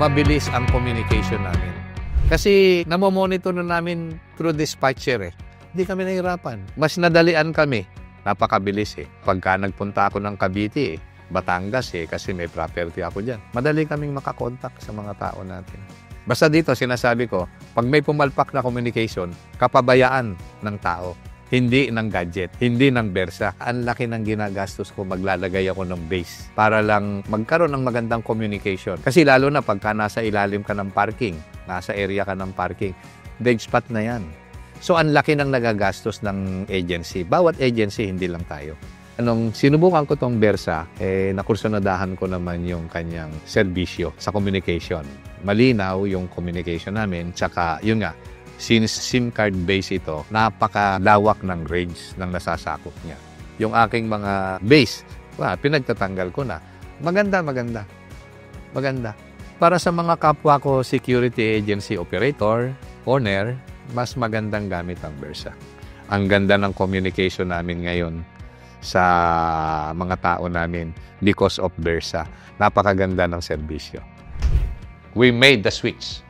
mabilis ang communication namin. Kasi namomonitor na namin through dispatcher eh. Hindi kami nahirapan. Mas nadalian kami. Napakabilis eh. Pagka nagpunta ako ng Cavite eh, Batangas eh, kasi may property ako dyan. Madali kaming makakontak sa mga tao natin. Basta dito, sinasabi ko, pag may pumalpak na communication, kapabayaan ng tao. Hindi ng gadget, hindi ng bersa. Ang laki ng ginagastos ko, maglalagay ako ng base para lang magkaroon ng magandang communication. Kasi lalo na pagka nasa ilalim ka ng parking, nasa area ka ng parking, dead spot na yan. So, ang laki ng nagagastos ng agency. Bawat agency, hindi lang tayo. Anong sinubukan ko tong Bersa, nakursunadahan ko naman yung kanyang serbisyo sa communication. Malinaw yung communication namin, tsaka yun nga, since SIM card base ito, napakalawak ng range ng nasasakop niya. Yung aking mga base, pinagtatanggal ko na. Maganda. Para sa mga kapwa ko security agency operator, owner, mas magandang gamit ang Bersa. Ang ganda ng communication namin ngayon sa mga tao namin because of Bersa. Napakaganda ng serbisyo. We made the switch.